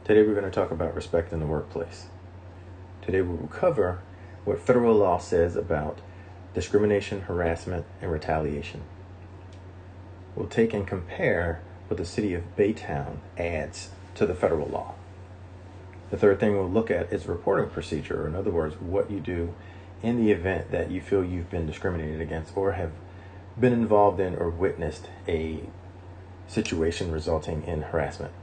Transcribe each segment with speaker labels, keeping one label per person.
Speaker 1: Today we're going to talk about respect in the workplace. Today we will cover what federal law says about discrimination, harassment, and retaliation. We'll take and compare what the City of Baytown adds to the federal law. The third thing we'll look at is reporting procedure, or in other words, what you do in the event that you feel you've been discriminated against or have been involved in or witnessed a situation resulting in harassment.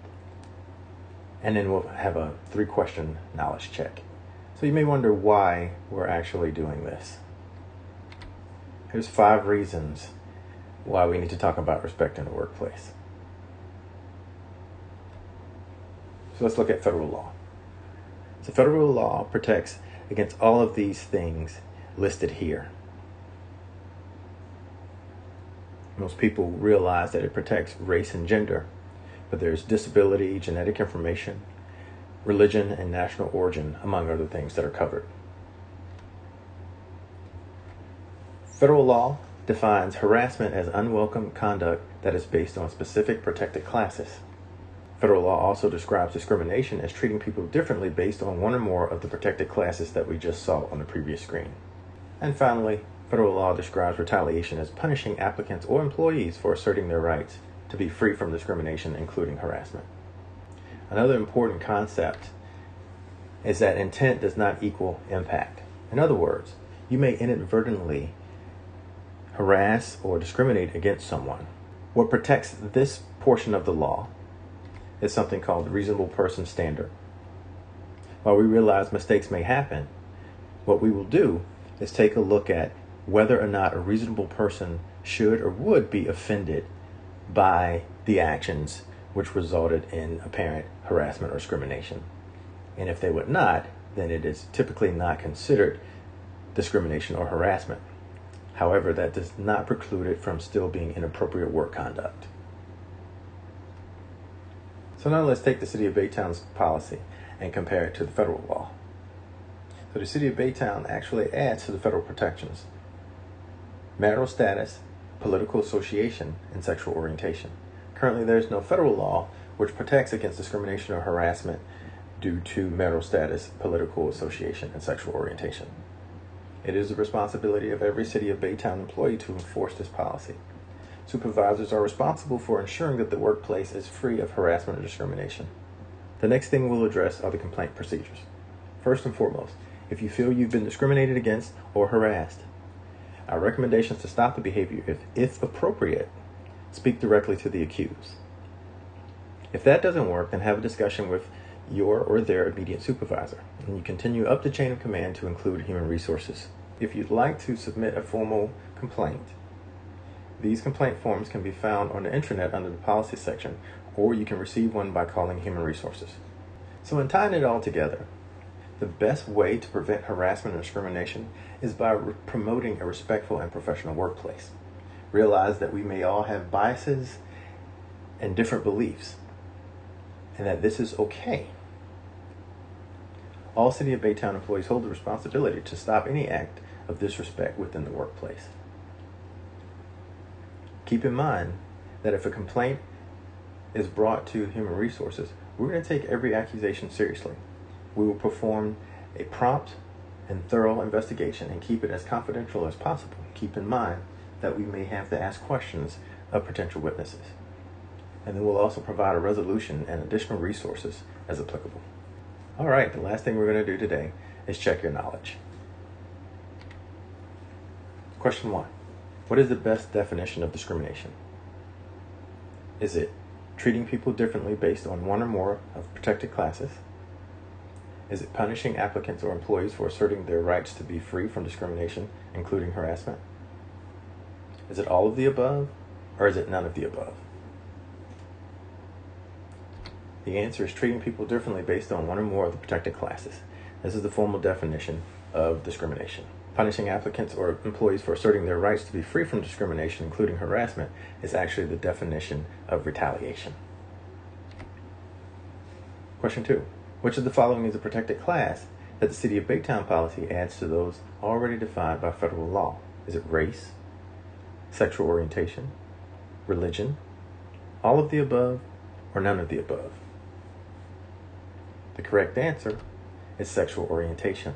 Speaker 1: And then we'll have a 3-question knowledge check. So you may wonder why we're actually doing this. Here's 5 reasons why we need to talk about respect in the workplace. So let's look at federal law. So federal law protects against all of these things listed here. Most people realize that it protects race and gender, but there's disability, genetic information, religion, and national origin, among other things that are covered. Federal law defines harassment as unwelcome conduct that is based on specific protected classes. Federal law also describes discrimination as treating people differently based on one or more of the protected classes that we just saw on the previous screen. And finally, federal law describes retaliation as punishing applicants or employees for asserting their rights to be free from discrimination, including harassment. Another important concept is that intent does not equal impact. In other words, you may inadvertently harass or discriminate against someone. What protects this portion of the law is something called the reasonable person standard. While we realize mistakes may happen, what we will do is take a look at whether or not a reasonable person should or would be offended by the actions which resulted in apparent harassment or discrimination. And if they would not, then it is typically not considered discrimination or harassment. However, that does not preclude it from still being inappropriate work conduct. So now let's take the City of Baytown's policy and compare it to the federal law. So the City of Baytown actually adds to the federal protections: marital status, political association, and sexual orientation. Currently, there is no federal law which protects against discrimination or harassment due to marital status, political association, and sexual orientation. It is the responsibility of every City of Baytown employee to enforce this policy. Supervisors are responsible for ensuring that the workplace is free of harassment or discrimination. The next thing we'll address are the complaint procedures. First and foremost, if you feel you've been discriminated against or harassed, our recommendation is to stop the behavior if appropriate. Speak directly to the accused. If that doesn't work, then have a discussion with your or their immediate supervisor, and you continue up the chain of command to include human resources. If you'd like to submit a formal complaint, these complaint forms can be found on the intranet under the policy section, or you can receive one by calling human resources. So in tying it all together, the best way to prevent harassment and discrimination is by promoting a respectful and professional workplace. Realize that we may all have biases and different beliefs, and that this is okay. All City of Baytown employees hold the responsibility to stop any act of disrespect within the workplace. Keep in mind that if a complaint is brought to human resources, we're going to take every accusation seriously. We will perform a prompt and thorough investigation and keep it as confidential as possible. Keep in mind that we may have to ask questions of potential witnesses. And then we'll also provide a resolution and additional resources as applicable. All right, the last thing we're going to do today is check your knowledge. Question 1. What is the best definition of discrimination? Is it treating people differently based on one or more of protected classes? Is it punishing applicants or employees for asserting their rights to be free from discrimination, including harassment? Is it all of the above, or is it none of the above? The answer is treating people differently based on one or more of the protected classes. This is the formal definition of discrimination. Punishing applicants or employees for asserting their rights to be free from discrimination, including harassment, is actually the definition of retaliation. Question 2. Which of the following is a protected class that the City of Baytown policy adds to those already defined by federal law? Is it race, sexual orientation, religion, all of the above, or none of the above? The correct answer is sexual orientation.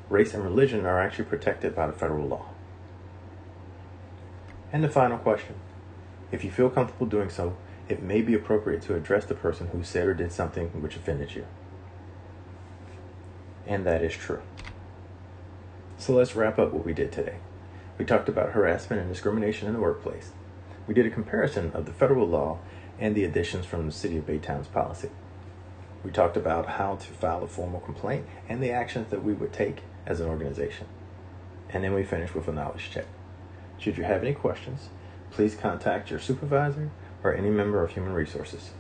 Speaker 1: Race and religion are actually protected by the federal law. And the final question. If you feel comfortable doing so, it may be appropriate to address the person who said or did something which offended you. And that is true. So let's wrap up what we did today. We talked about harassment and discrimination in the workplace. We did a comparison of the federal law and the additions from the City of Baytown's policy. We talked about how to file a formal complaint and the actions that we would take as an organization. And then we finished with a knowledge check. Should you have any questions, please contact your supervisor or any member of Human Resources.